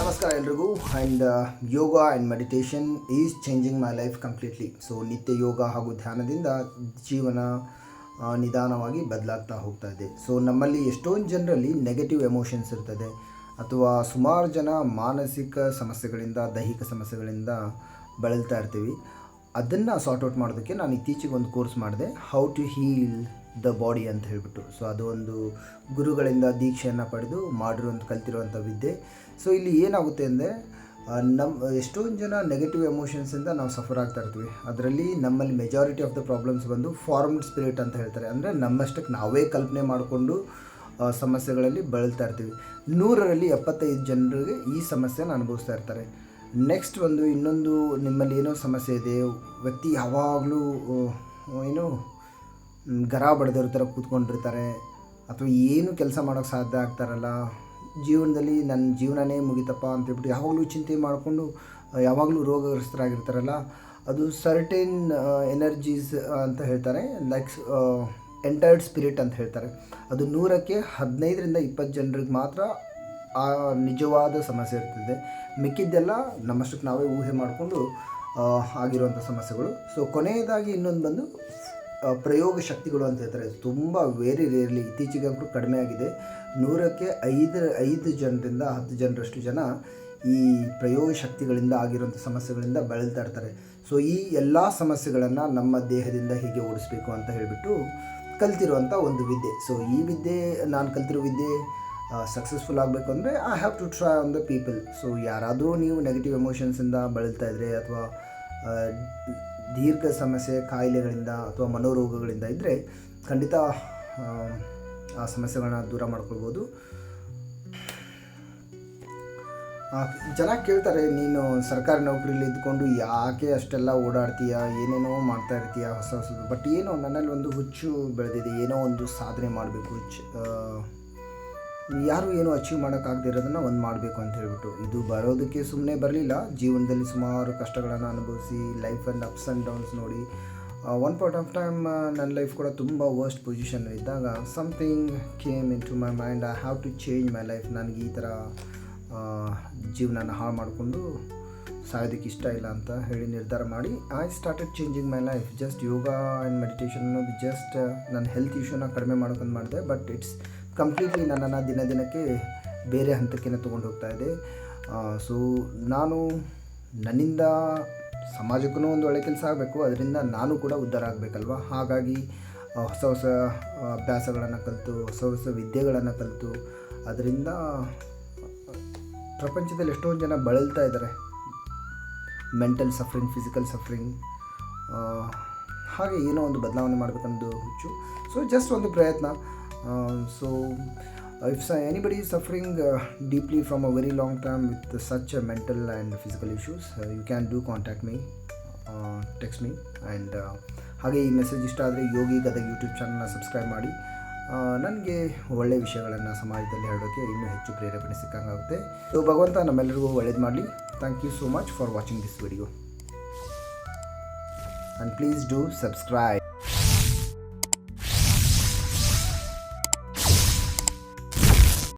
ನಮಸ್ಕಾರ ಎಲ್ರಿಗೂ. And yoga and meditation is changing my life completely. So ನಿತ್ಯ ಯೋಗ ಹಾಗೂ ಧ್ಯಾನದಿಂದ ಜೀವನ ನಿಧಾನವಾಗಿ ಬದಲಾಗ್ತಾ ಹೋಗ್ತಾ ಇದೆ. ಸೊ ನಮ್ಮಲ್ಲಿ ಎಷ್ಟೊಂದು ಜನರಲ್ಲಿ ನೆಗೆಟಿವ್ ಎಮೋಷನ್ಸ್ ಇರ್ತದೆ, ಅಥವಾ ಸುಮಾರು ಜನ ಮಾನಸಿಕ ಸಮಸ್ಯೆಗಳಿಂದ, ದೈಹಿಕ ಸಮಸ್ಯೆಗಳಿಂದ ಬಳಲ್ತಾ ಇರ್ತೀವಿ. ಅದನ್ನು ಸಾರ್ಟ್ ಔಟ್ ಮಾಡೋದಕ್ಕೆ ನಾನು ಇತ್ತೀಚೆಗೆ ಒಂದು ಕೋರ್ಸ್ ಮಾಡಿದೆ, how to heal the body ಅಂತ ಹೇಳಿಬಿಟ್ಟು. ಸೊ ಅದು ಒಂದು ಗುರುಗಳಿಂದ ದೀಕ್ಷೆಯನ್ನು ಪಡೆದು ಕಲ್ತಿರುವಂಥ ವಿದ್ಯೆ. ಸೊ ಇಲ್ಲಿ ಏನಾಗುತ್ತೆ ಅಂದರೆ, ಎಷ್ಟೊಂದು ಜನ ನೆಗೆಟಿವ್ ಎಮೋಷನ್ಸಿಂದ ನಾವು ಸಫರ್ ಆಗ್ತಾ ಇರ್ತೀವಿ. ಅದರಲ್ಲಿ ನಮ್ಮಲ್ಲಿ ಮೆಜಾರಿಟಿ ಆಫ್ ದ ಪ್ರಾಬ್ಲಮ್ಸ್ ಬಂದು ಫಾರ್ಮ್ಡ್ ಸ್ಪಿರಿಟ್ ಅಂತ ಹೇಳ್ತಾರೆ. ಅಂದರೆ ನಮ್ಮಷ್ಟಕ್ಕೆ ನಾವೇ ಕಲ್ಪನೆ ಮಾಡಿಕೊಂಡು ಸಮಸ್ಯೆಗಳಲ್ಲಿ ಬಳಲ್ತಾ ಇರ್ತೀವಿ. 100ರಲ್ಲಿ 75 ಜನರಿಗೆ ಈ ಸಮಸ್ಯೆನ ಅನುಭವಿಸ್ತಾ ಇರ್ತಾರೆ. ನೆಕ್ಸ್ಟ್ ಇನ್ನೊಂದು ನಿಮ್ಮಲ್ಲಿ ಏನೋ ಸಮಸ್ಯೆ ಇದೆ, ವ್ಯಕ್ತಿ ಯಾವಾಗಲೂ ಗರ ಬಡ್ದವ್ರ ಥರ ಕೂತ್ಕೊಂಡಿರ್ತಾರೆ, ಅಥವಾ ಏನು ಕೆಲಸ ಮಾಡೋಕ್ಕೆ ಸಾಧ್ಯ ಆಗ್ತಾರಲ್ಲ, ಜೀವನದಲ್ಲಿ ನನ್ನ ಜೀವನನೇ ಮುಗಿತಪ್ಪ ಅಂತೇಳ್ಬಿಟ್ಟು ಯಾವಾಗಲೂ ಚಿಂತೆ ಮಾಡಿಕೊಂಡು ಯಾವಾಗಲೂ ರೋಗಗ್ರಸ್ತರಾಗಿರ್ತಾರಲ್ಲ, ಅದು ಸರ್ಟೇನ್ ಎನರ್ಜೀಸ್ ಅಂತ ಹೇಳ್ತಾರೆ, ಲೈಕ್ ಎಂಟರ್ಡ್ ಸ್ಪಿರಿಟ್ ಅಂತ ಹೇಳ್ತಾರೆ. ಅದು 100ಕ್ಕೆ 15ರಿಂದ 20 ಜನರಿಗೆ ಮಾತ್ರ ಆ ನಿಜವಾದ ಸಮಸ್ಯೆ ಇರ್ತದೆ. ಮಿಕ್ಕಿದ್ದೆಲ್ಲ ನಮ್ಮಷ್ಟಕ್ಕೆ ನಾವೇ ಊಹೆ ಮಾಡಿಕೊಂಡು ಆಗಿರುವಂಥ ಸಮಸ್ಯೆಗಳು. ಸೊ ಕೊನೆಯದಾಗಿ ಇನ್ನೊಂದು ಬಂದು ಪ್ರಯೋಗ ಶಕ್ತಿಗಳು ಅಂತ ಹೇಳ್ತಾರೆ. ತುಂಬ ವೇರಿ ರೇರ್ಲಿ, ಇತ್ತೀಚೆಗೆ ಅಂತೂ ಕಡಿಮೆ ಆಗಿದೆ. 100ಕ್ಕೆ 5 ಜನರಿಂದ 10 ಜನರಷ್ಟು ಜನ ಈ ಪ್ರಯೋಗ ಶಕ್ತಿಗಳಿಂದ ಆಗಿರುವಂಥ ಸಮಸ್ಯೆಗಳಿಂದ ಬಳಲ್ತಾ ಇರ್ತಾರೆ. ಸೊ ಈ ಎಲ್ಲ ಸಮಸ್ಯೆಗಳನ್ನು ನಮ್ಮ ದೇಹದಿಂದ ಹೀಗೆ ಓಡಿಸ್ಬೇಕು ಅಂತ ಹೇಳಿಬಿಟ್ಟು ಕಲ್ತಿರುವಂಥ ಒಂದು ವಿದ್ಯೆ. ಸೊ ಈ ವಿದ್ಯೆ, ನಾನು ಕಲ್ತಿರೋ ವಿದ್ಯೆ ಸಕ್ಸಸ್ಫುಲ್ ಆಗಬೇಕು ಅಂದರೆ I have to try on the people. So ಯಾರಾದರೂ ನೀವು ನೆಗೆಟಿವ್ ಎಮೋಷನ್ಸಿಂದ ಬಳಲ್ತಾ ಇದ್ದರೆ, ಅಥವಾ ದೀರ್ಘ ಸಮಸ್ಯೆ, ಕಾಯಿಲೆಗಳಿಂದ ಅಥವಾ ಮನೋರೋಗಗಳಿಂದ ಇದ್ದರೆ, ಖಂಡಿತ ಆ ಸಮಸ್ಯೆಗಳನ್ನ ದೂರ ಮಾಡ್ಕೊಳ್ಬೋದು. ಜನ ಕೇಳ್ತಾರೆ, ನೀನು ಸರ್ಕಾರಿ ನೌಕರಿಯಲ್ಲಿ ಇದ್ದುಕೊಂಡು ಯಾಕೆ ಅಷ್ಟೆಲ್ಲ ಓಡಾಡ್ತೀಯ, ಏನೇನೋ ಮಾಡ್ತಾ ಇರ್ತೀಯ ಹೊಸದು. ಬಟ್ ಏನೋ ನನ್ನಲ್ಲಿ ಒಂದು ಹುಚ್ಚು ಬೆಳೆದಿದೆ, ಏನೋ ಒಂದು ಸಾಧನೆ ಮಾಡಬೇಕು, ಯಾರು ಏನೋ ಅಚೀವ್ ಮಾಡೋಕ್ಕಾಗದೇ ಇರೋದನ್ನು ಒಂದು ಮಾಡಬೇಕು ಅಂತ ಹೇಳ್ಬಿಟ್ಟು. ಇದು ಬರೋದಕ್ಕೆ ಸುಮ್ಮನೆ ಬರಲಿಲ್ಲ. ಜೀವನದಲ್ಲಿ ಸುಮಾರು ಕಷ್ಟಗಳನ್ನು ಅನುಭವಿಸಿ, ಲೈಫನ್ನು ಅಪ್ಸ್ ಆ್ಯಂಡ್ ಡೌನ್ಸ್ ನೋಡಿ, ಒನ್ ಪಾಯಿಂಟ್ ಆಫ್ ಟೈಮ್ ನನ್ನ ಲೈಫ್ ಕೂಡ ತುಂಬ ವರ್ಸ್ಟ್ ಪೊಸಿಷನ್ ಇದ್ದಾಗ something came into my mind, I have to change my life. ನನಗೆ ಈ ಥರ ಜೀವನನ ಹಾಳು ಮಾಡಿಕೊಂಡು ಸಾಯೋದಕ್ಕೆ ಇಷ್ಟ ಇಲ್ಲ ಅಂತ ಹೇಳಿ ನಿರ್ಧಾರ ಮಾಡಿ I started changing my life. Just yoga and meditation ಅನ್ನೋದು ಜಸ್ಟ್ ನನ್ನ ಹೆಲ್ತ್ ಇಶ್ಯೂನ ಕಡಿಮೆ ಮಾಡ್ಕೊಂಡು ಮಾಡಿದೆ. ಬಟ್ ಇಟ್ಸ್ ಕಂಪ್ಲೀಟ್ಲಿ ನನ್ನನ್ನು ದಿನಕ್ಕೆ ಬೇರೆ ಹಂತಕ್ಕೆ ತೊಗೊಂಡು ಹೋಗ್ತಾ ಇದೆ. ಸೊ ನಾನು ನನ್ನಿಂದ ಸಮಾಜಕ್ಕೂ ಒಂದು ಒಳ್ಳೆ ಕೆಲಸ ಆಗಬೇಕು, ಅದರಿಂದ ನಾನು ಕೂಡ ಉದ್ಧಾರ ಆಗಬೇಕಲ್ವ. ಹಾಗಾಗಿ ಹೊಸ ಅಭ್ಯಾಸಗಳನ್ನು ಕಲಿತು, ಹೊಸ ವಿದ್ಯೆಗಳನ್ನು ಕಲಿತು, ಅದರಿಂದ ಪ್ರಪಂಚದಲ್ಲಿ ಎಷ್ಟೊಂದು ಜನ ಬಳಲ್ತಾ ಇದ್ದಾರೆ. ಮೆಂಟಲ್ ಸಫರಿಂಗ್, ಫಿಸಿಕಲ್ ಸಫರಿಂಗ್, ಹಾಗೆ ಏನೋ ಒಂದು ಬದಲಾವಣೆ ಮಾಡಬೇಕಂದು ಹುಚ್ಚು. ಸೊ ಜಸ್ಟ್ ಒಂದು ಪ್ರಯತ್ನ. So if anybody is suffering deeply from a very long time with such a mental and physical issues, you can do contact me, text me. And ಹಾಗೆ ಈ message ಇಷ್ಟ ಆದರೆ ಯೋಗಿ ಗದಗ್ ಯೂಟ್ಯೂಬ್ ಚಾನಲ್ನ ಸಬ್ಸ್ಕ್ರೈಬ್ ಮಾಡಿ. ನನಗೆ ಒಳ್ಳೆಯ ವಿಷಯಗಳನ್ನು ಸಮಾಜದಲ್ಲಿ ಹೇಳೋಕ್ಕೆ ಇನ್ನೂ ಹೆಚ್ಚು ಪ್ರೇರೇಪಣೆ ಸಿಕ್ಕಂಗಾಗುತ್ತೆ. ಸೊ ಭಗವಂತ ನಮ್ಮೆಲ್ಲರಿಗೂ ಒಳ್ಳೇದು ಮಾಡಲಿ. Thank you so much for watching this video, and please do subscribe.